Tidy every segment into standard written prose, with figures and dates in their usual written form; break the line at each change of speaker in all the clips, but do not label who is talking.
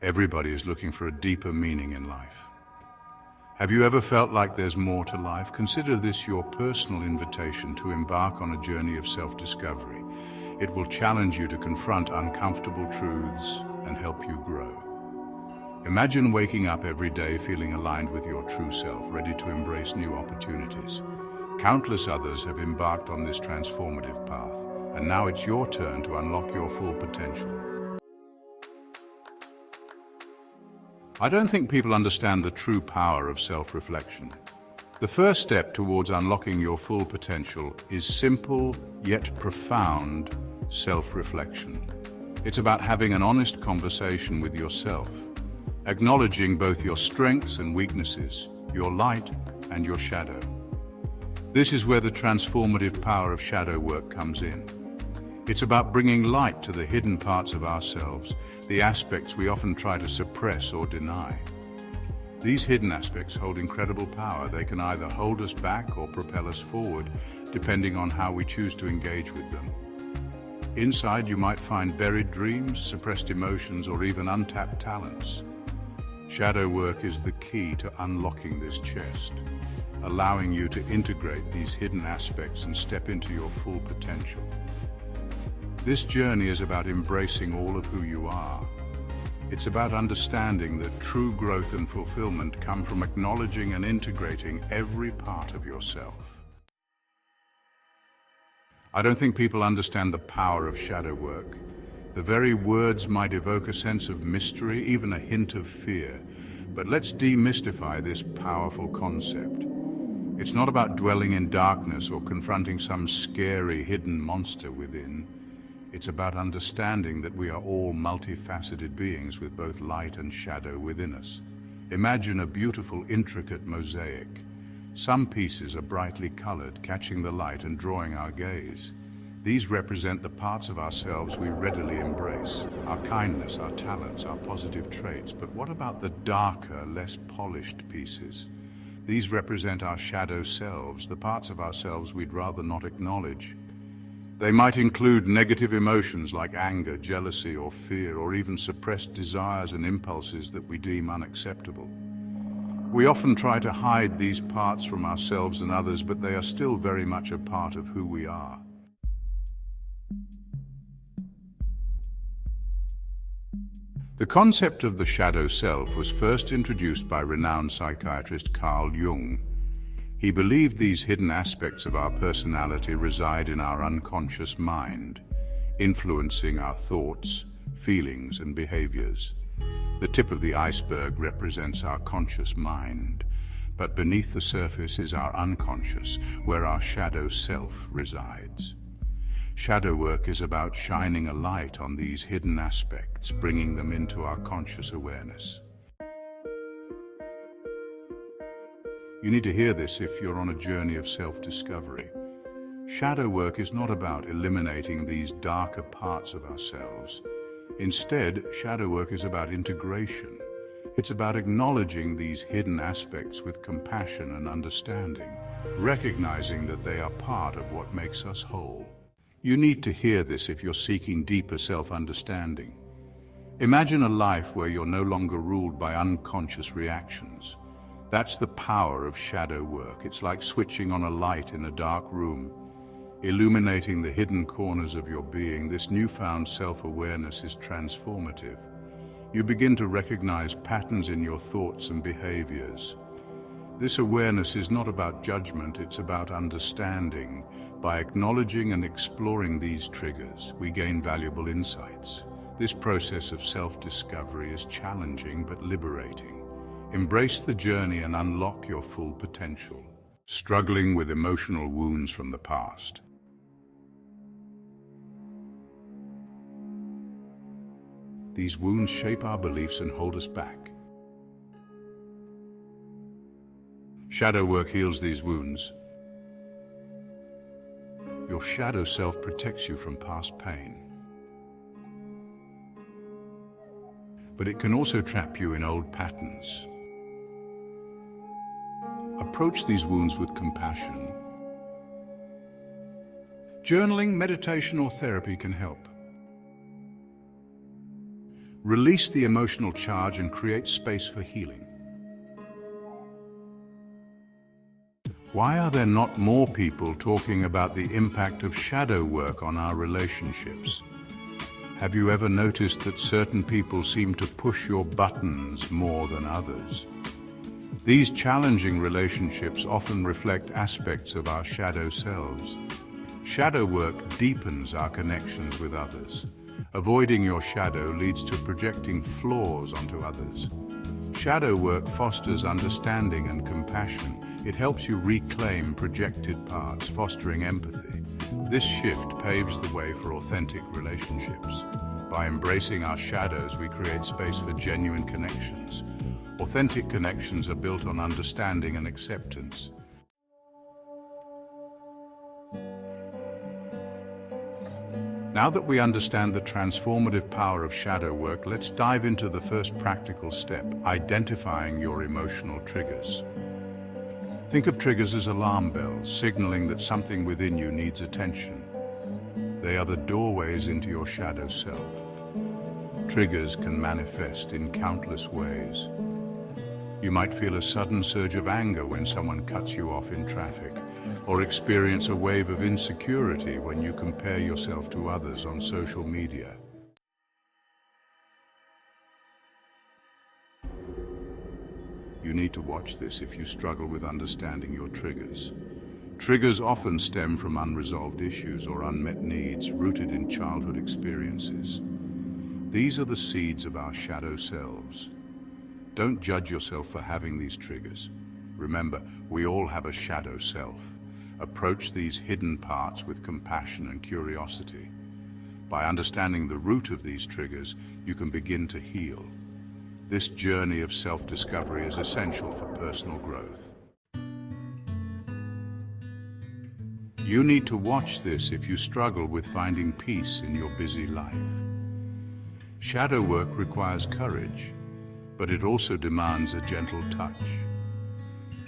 Everybody is looking for a deeper meaning in life. Have you ever felt like there's more to life? Consider this your personal invitation to embark on a journey of self-discovery. It will challenge you to confront uncomfortable truths and help you grow. Imagine waking up every day feeling aligned with your true self, ready to embrace new opportunities. Countless others have embarked on this transformative path, and now it's your turn to unlock your full potential. I don't think people understand the true power of self-reflection. The first step towards unlocking your full potential is simple yet profound self-reflection. It's about having an honest conversation with yourself, acknowledging both your strengths and weaknesses, your light and your shadow. This is where the transformative power of shadow work comes in. It's about bringing light to the hidden parts of ourselves, the aspects we often try to suppress or deny. These hidden aspects hold incredible power. They can either hold us back or propel us forward, depending on how we choose to engage with them. Inside, you might find buried dreams, suppressed emotions, or even untapped talents. Shadow work is the key to unlocking this chest, allowing you to integrate these hidden aspects and step into your full potential. This journey is about embracing all of who you are. It's about understanding that true growth and fulfillment come from acknowledging and integrating every part of yourself. I don't think people understand the power of shadow work. The very words might evoke a sense of mystery, even a hint of fear. But let's demystify this powerful concept. It's not about dwelling in darkness or confronting some scary hidden monster within. It's about understanding that we are all multifaceted beings with both light and shadow within us. Imagine a beautiful, intricate mosaic. Some pieces are brightly colored, catching the light and drawing our gaze. These represent the parts of ourselves we readily embrace, our kindness, our talents, our positive traits. But what about the darker, less polished pieces? These represent our shadow selves, the parts of ourselves we'd rather not acknowledge. They might include negative emotions like anger, jealousy, or fear, or even suppressed desires and impulses that we deem unacceptable. We often try to hide these parts from ourselves and others, but they are still very much a part of who we are. The concept of the shadow self was first introduced by renowned psychiatrist Carl Jung. He believed these hidden aspects of our personality reside in our unconscious mind, influencing our thoughts, feelings, and behaviors. The tip of the iceberg represents our conscious mind, but beneath the surface is our unconscious, where our shadow self resides. Shadow work is about shining a light on these hidden aspects, bringing them into our conscious awareness. You need to hear this if you're on a journey of self-discovery. Shadow work is not about eliminating these darker parts of ourselves. Instead, shadow work is about integration. It's about acknowledging these hidden aspects with compassion and understanding, recognizing that they are part of what makes us whole. You need to hear this if you're seeking deeper self-understanding. Imagine a life where you're no longer ruled by unconscious reactions. That's the power of shadow work. It's like switching on a light in a dark room, illuminating the hidden corners of your being. This newfound self-awareness is transformative. You begin to recognize patterns in your thoughts and behaviors. This awareness is not about judgment, it's about understanding. By acknowledging and exploring these triggers, we gain valuable insights. This process of self-discovery is challenging but liberating. Embrace the journey and unlock your full potential. Struggling with emotional wounds from the past. These wounds shape our beliefs and hold us back. Shadow work heals these wounds. Your shadow self protects you from past pain. But it can also trap you in old patterns. Approach these wounds with compassion. Journaling, meditation, or therapy can help. Release the emotional charge and create space for healing. Why are there not more people talking about the impact of shadow work on our relationships? Have you ever noticed that certain people seem to push your buttons more than others? These challenging relationships often reflect aspects of our shadow selves. Shadow work deepens our connections with others. Avoiding your shadow leads to projecting flaws onto others. Shadow work fosters understanding and compassion. It helps you reclaim projected parts, fostering empathy. This shift paves the way for authentic relationships. By embracing our shadows, we create space for genuine connections. Authentic connections are built on understanding and acceptance. Now that we understand the transformative power of shadow work, let's dive into the first practical step, identifying your emotional triggers. Think of triggers as alarm bells, signaling that something within you needs attention. They are the doorways into your shadow self. Triggers can manifest in countless ways. You might feel a sudden surge of anger when someone cuts you off in traffic, or experience a wave of insecurity when you compare yourself to others on social media. You need to watch this if you struggle with understanding your triggers. Triggers often stem from unresolved issues or unmet needs rooted in childhood experiences. These are the seeds of our shadow selves. Don't judge yourself for having these triggers. Remember, we all have a shadow self. Approach these hidden parts with compassion and curiosity. By understanding the root of these triggers, you can begin to heal. This journey of self-discovery is essential for personal growth. You need to watch this if you struggle with finding peace in your busy life. Shadow work requires courage, but it also demands a gentle touch.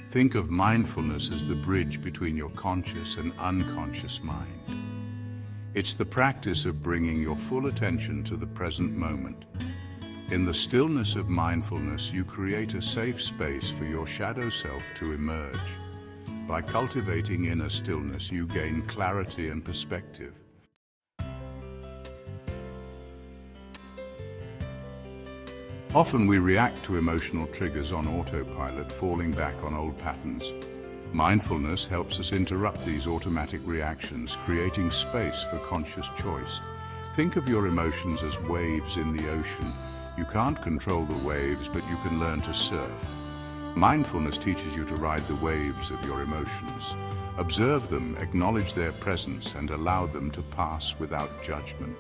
Think of mindfulness as the bridge between your conscious and unconscious mind. It's the practice of bringing your full attention to the present moment. In the stillness of mindfulness, you create a safe space for your shadow self to emerge. By cultivating inner stillness, you gain clarity and perspective. Often we react to emotional triggers on autopilot, falling back on old patterns. Mindfulness helps us interrupt these automatic reactions, creating space for conscious choice. Think of your emotions as waves in the ocean. You can't control the waves, but you can learn to surf. Mindfulness teaches you to ride the waves of your emotions. Observe them, acknowledge their presence, and allow them to pass without judgment.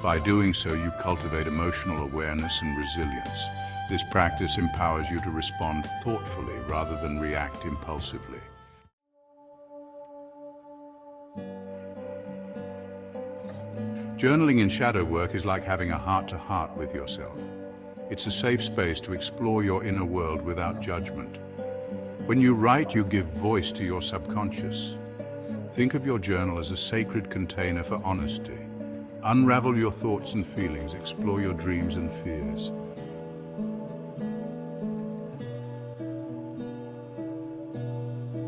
By doing so, you cultivate emotional awareness and resilience. This practice empowers you to respond thoughtfully rather than react impulsively. Journaling in shadow work is like having a heart-to-heart with yourself. It's a safe space to explore your inner world without judgment. When you write, you give voice to your subconscious. Think of your journal as a sacred container for honesty. Unravel your thoughts and feelings, explore your dreams and fears.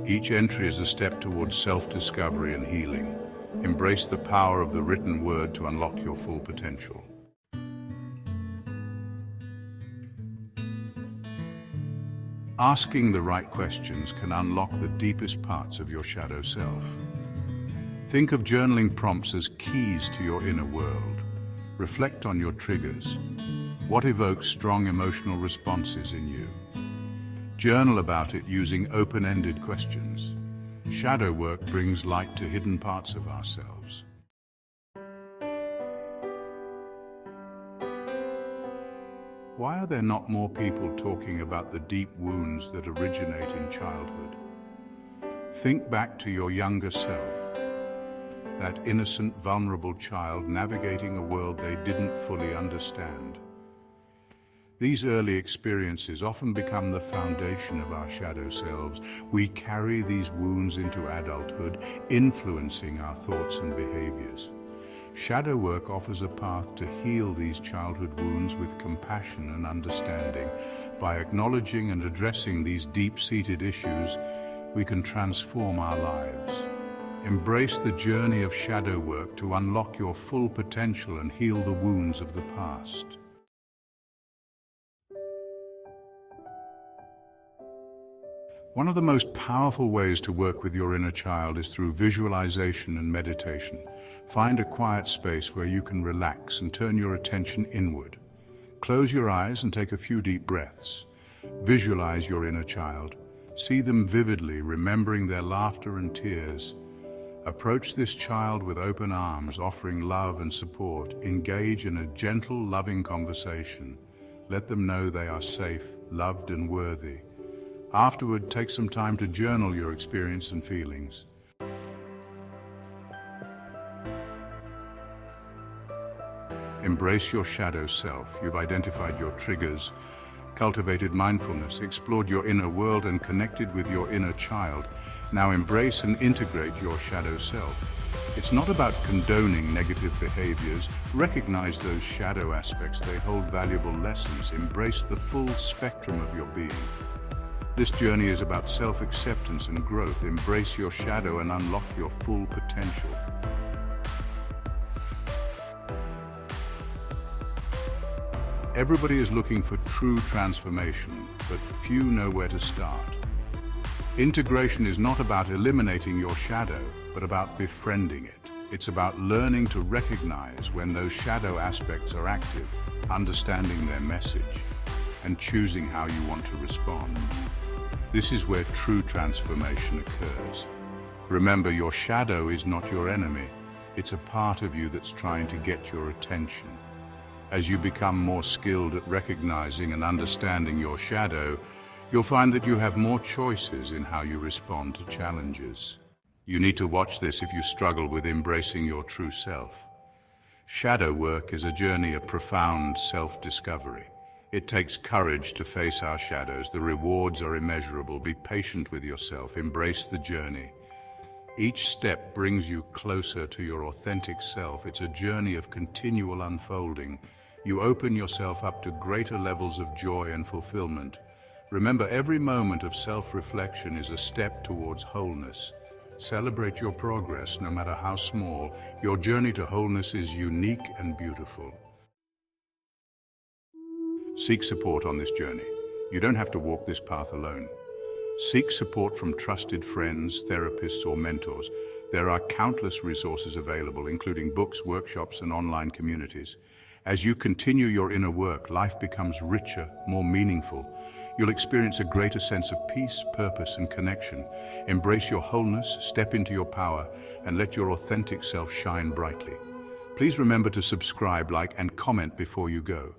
Each entry is a step towards self-discovery and healing. Embrace the power of the written word to unlock your full potential. Asking the right questions can unlock the deepest parts of your shadow self. Think of journaling prompts as keys to your inner world. Reflect on your triggers. What evokes strong emotional responses in you? Journal about it using open-ended questions. Shadow work brings light to hidden parts of ourselves. Why are there not more people talking about the deep wounds that originate in childhood? Think back to your younger self. That innocent, vulnerable child navigating a world they didn't fully understand. These early experiences often become the foundation of our shadow selves. We carry these wounds into adulthood, influencing our thoughts and behaviors. Shadow work offers a path to heal these childhood wounds with compassion and understanding. By acknowledging and addressing these deep-seated issues, we can transform our lives. Embrace the journey of shadow work to unlock your full potential and heal the wounds of the past. One of the most powerful ways to work with your inner child is through visualization and meditation. Find a quiet space where you can relax and turn your attention inward. Close your eyes and take a few deep breaths. Visualize your inner child. See them vividly, remembering their laughter and tears. Approach this child with open arms, offering love and support. Engage in a gentle, loving conversation. Let them know they are safe, loved, and worthy. Afterward, take some time to journal your experience and feelings. Embrace your shadow self. You've identified your triggers, cultivated mindfulness, explored your inner world, and connected with your inner child. Now embrace and integrate your shadow self. It's not about condoning negative behaviors. Recognize those shadow aspects. They hold valuable lessons. Embrace the full spectrum of your being. This journey is about self-acceptance and growth. Embrace your shadow and unlock your full potential. Everybody is looking for true transformation, but few know where to start. Integration is not about eliminating your shadow, but about befriending it. It's about learning to recognize when those shadow aspects are active, understanding their message, and choosing how you want to respond. This is where true transformation occurs. Remember, your shadow is not your enemy. It's a part of you that's trying to get your attention. As you become more skilled at recognizing and understanding your shadow, you'll find that you have more choices in how you respond to challenges. You need to watch this if you struggle with embracing your true self. Shadow work is a journey of profound self-discovery. It takes courage to face our shadows. The rewards are immeasurable. Be patient with yourself. Embrace the journey. Each step brings you closer to your authentic self. It's a journey of continual unfolding. You open yourself up to greater levels of joy and fulfillment. Remember, every moment of self-reflection is a step towards wholeness. Celebrate your progress, no matter how small. Your journey to wholeness is unique and beautiful. Seek support on this journey. You don't have to walk this path alone. Seek support from trusted friends, therapists, or mentors. There are countless resources available, including books, workshops, and online communities. As you continue your inner work, life becomes richer, more meaningful. You'll experience a greater sense of peace, purpose, and connection. Embrace your wholeness, step into your power, and let your authentic self shine brightly. Please remember to subscribe, like, and comment before you go.